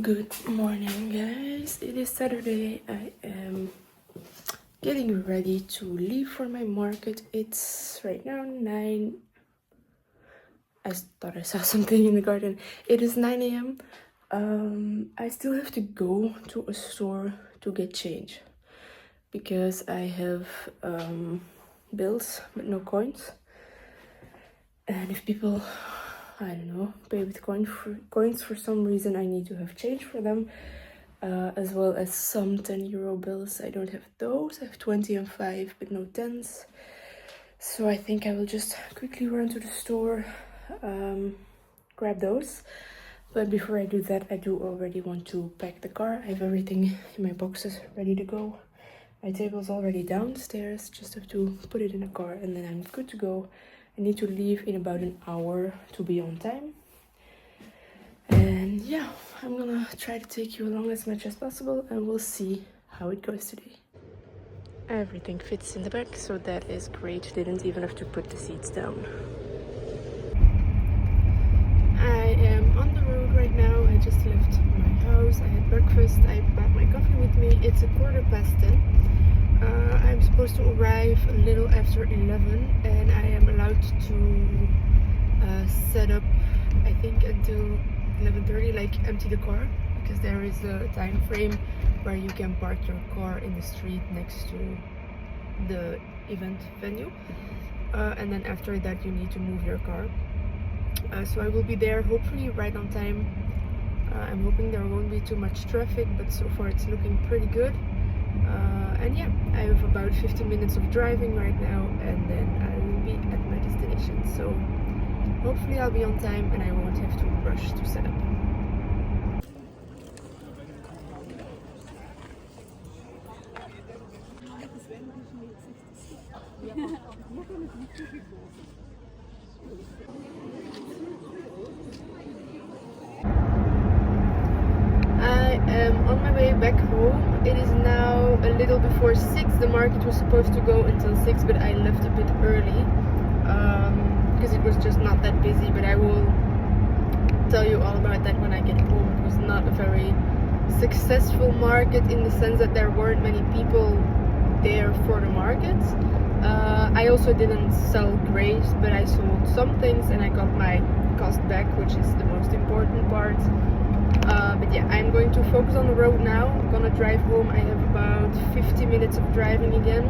Good morning, guys. It is Saturday. I am getting ready to leave for my market. It's right now 9. I thought I saw something in the garden. It is 9 a.m. I still have to go to a store to get change because I have bills but no coins. And if people, I don't know, pay with coins for some reason, I need to have change for them. As well as some 10 euro bills. I don't have those. I have 20 and 5, but no 10s. So I think I will just quickly run to the store, grab those. But before I do that, I do already want to pack the car. I have everything in my boxes ready to go. My table's already downstairs. Just have to put it in the car and then I'm good to go. I need to leave in about an hour to be on time. And yeah, I'm gonna try to take you along as much as possible and we'll see how it goes today. Everything fits in the back, so that is great. Didn't even have to put the seats down. I am on the road right now. I just left my house. I had breakfast. I brought my coffee with me. It's 10:15. I'm supposed to arrive a little after 11 and I am allowed to set up, I think, until 11:30, like empty the car, because there is a time frame where you can park your car in the street next to the event venue, and then after that you need to move your car. So I will be there hopefully right on time. I'm hoping there won't be too much traffic, but so far it's looking pretty good. And yeah, I have about 15 minutes of driving right now and then I will be at my destination. So hopefully I'll be on time and I won't have to rush to set up. I am on my way back home. It is now a little before 6. The market was supposed to go until 6, but I left a bit early because it was just not that busy. But I will tell you all about that when I get home. It was not a very successful market in the sense that there weren't many people there for the market. I also didn't sell grapes, but I sold some things and I got my cost back, which is the most important part. But yeah, I'm going to focus on the road now. I'm gonna drive home. I have about 50 minutes of driving again.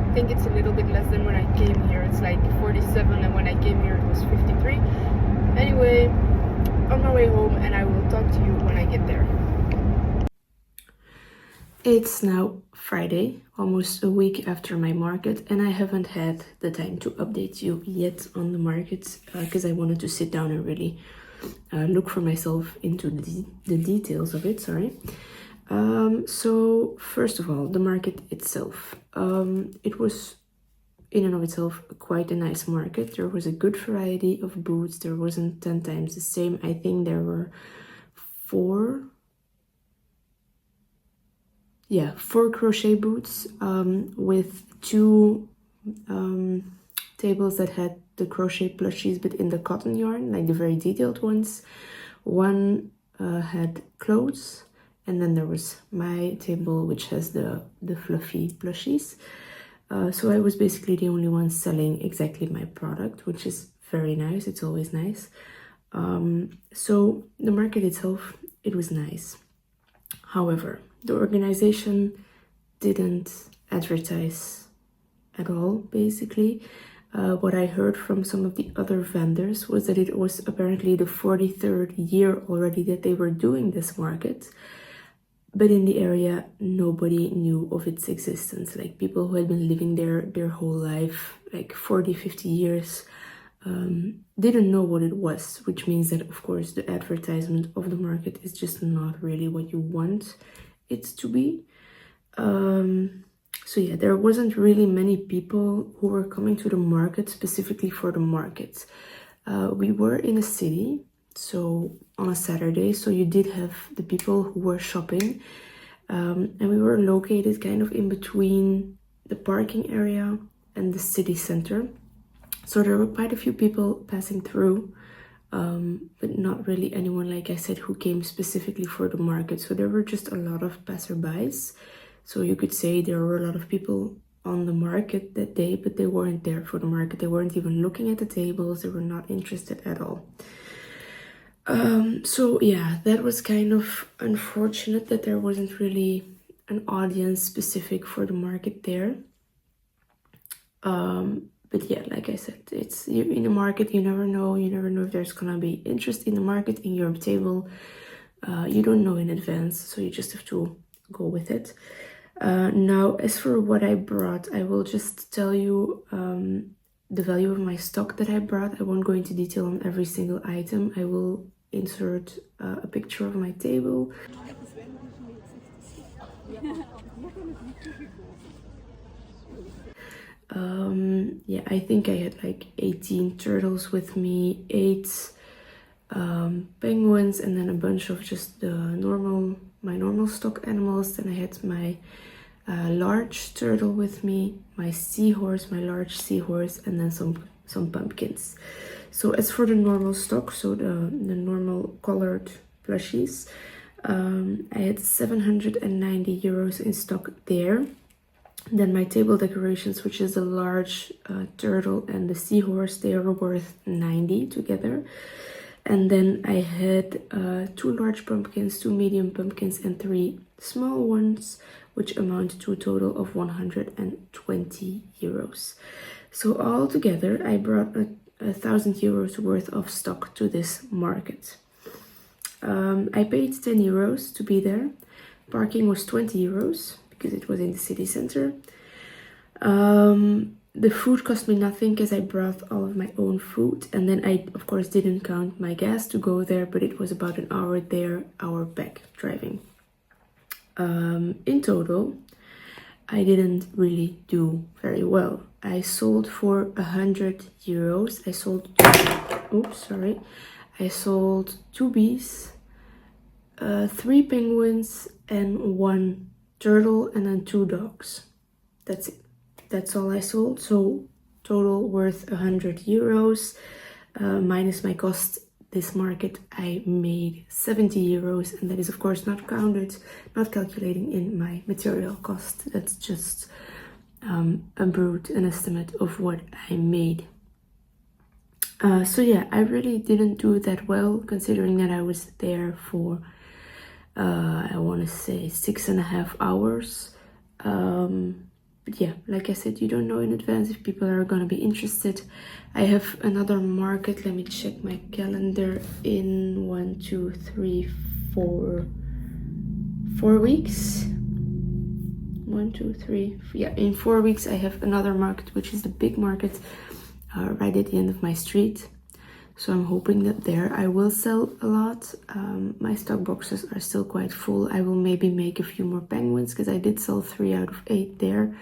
I think it's a little bit less than when I came here. It's like 47 and when I came here it was 53. Anyway, on my way home and I will talk to you when I get there. It's now Friday, almost a week after my market, and I haven't had the time to update you yet on the market because I wanted to sit down and really look for myself into the details of it. So first of all, the market itself. It was in and of itself quite a nice market. There was a good variety of boots. There wasn't 10 times the same. I think there were four crochet boots with two tables that had the crochet plushies but in the cotton yarn, like the very detailed ones. One had clothes, and then there was my table which has the fluffy plushies. So I was basically the only one selling exactly my product, which is very nice. It's always nice. So the market itself, it was nice. However, the organization didn't advertise at all, basically. What I heard from some of the other vendors was that it was apparently the 43rd year already that they were doing this market. But in the area, nobody knew of its existence. Like people who had been living there their whole life, like 40, 50 years, didn't know what it was, which means that, of course, the advertisement of the market is just not really what you want it to be. So yeah, there wasn't really many people who were coming to the market specifically for the market. We were in a city, so on a Saturday, so you did have the people who were shopping, and we were located kind of in between the parking area and the city center. So there were quite a few people passing through, but not really anyone, like I said, who came specifically for the market. So there were just a lot of passerbys. So you could say there were a lot of people on the market that day, but they weren't there for the market. They weren't even looking at the tables. They were not interested at all. So yeah, that was kind of unfortunate that there wasn't really an audience specific for the market there. But yeah, like I said, it's in the market, you never know if there's gonna be interest in the market in your table. You don't know in advance, so you just have to go with it. Now, as for what I brought, I will just tell you the value of my stock that I brought. I won't go into detail on every single item. I will insert a picture of my table. Yeah, I think I had like 18 turtles with me, 8 penguins, and then a bunch of just my normal stock animals. Then I had my large turtle with me, my seahorse, my large seahorse, and then some pumpkins. So as for the normal stock, so the normal colored plushies, I had 790 euros in stock there. Then my table decorations, which is a large turtle and the seahorse, they are worth 90 together. And then I had 2 large pumpkins, 2 medium pumpkins, and 3 small ones, which amount to a total of 120 euros. So all together, I brought 1,000 euros worth of stock to this market. I paid 10 euros to be there. Parking was 20 euros because it was in the city center. The food cost me nothing because I brought all of my own food, and then I of course didn't count my gas to go there, but it was about an hour there, hour back driving. In total, I didn't really do very well. I sold for 100 euros. I sold 2 bees, 3 penguins, and 1 turtle, and then 2 dogs. That's it. That's all I sold. So total worth 100 euros. Minus my cost, this market, I made 70 euros. And that is of course not calculating in my material cost. That's just an estimate of what I made. So yeah, I really didn't do that well, considering that I was there for, I want to say 6.5 hours. But yeah, like I said, you don't know in advance if people are gonna be interested. I have another market. Let me check my calendar. In 4 weeks. 1, 2, 3. Yeah, in 4 weeks I have another market, which is the big market right at the end of my street. So I'm hoping that there I will sell a lot. My stock boxes are still quite full. I will maybe make a few more penguins because I did sell 3 out of 8 there.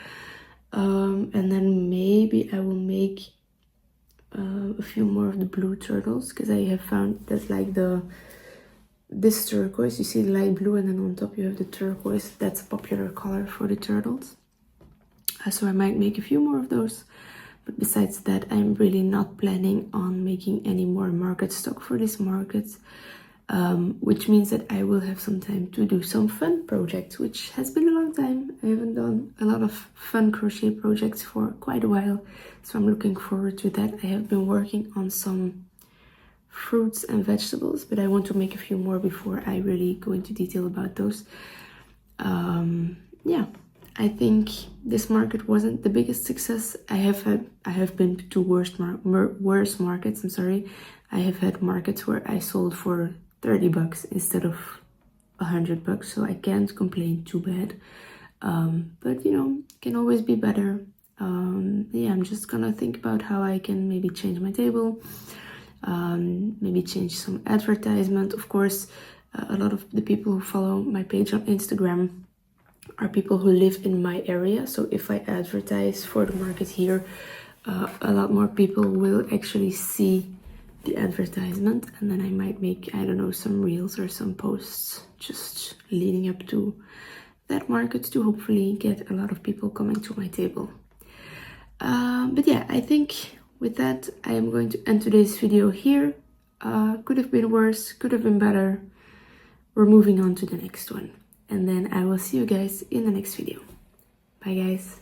And then maybe I will make a few more of the blue turtles, because I have found that like this turquoise, you see the light blue, and then on top you have the turquoise. That's a popular color for the turtles. So I might make a few more of those. But besides that, I'm really not planning on making any more market stock for this market, which means that I will have some time to do some fun projects, which has been a long time. I haven't done a lot of fun crochet projects for quite a while, so I'm looking forward to that. I have been working on some fruits and vegetables, but I want to make a few more before I really go into detail about those. Yeah. I think this market wasn't the biggest success. I have been to worse markets. I'm sorry. I have had markets where I sold for 30 bucks instead of 100 bucks, so I can't complain too bad. But you know, it can always be better. Yeah, I'm just gonna think about how I can maybe change my table, maybe change some advertisement. Of course, a lot of the people who follow my page on Instagram are people who live in my area, so if I advertise for the market here, a lot more people will actually see the advertisement, and then I might make, I don't know, some reels or some posts just leading up to that market to hopefully get a lot of people coming to my table. But yeah, I think with that I am going to end today's video here. Could have been worse, could have been better. We're moving on to the next one. And then I will see you guys in the next video. Bye guys.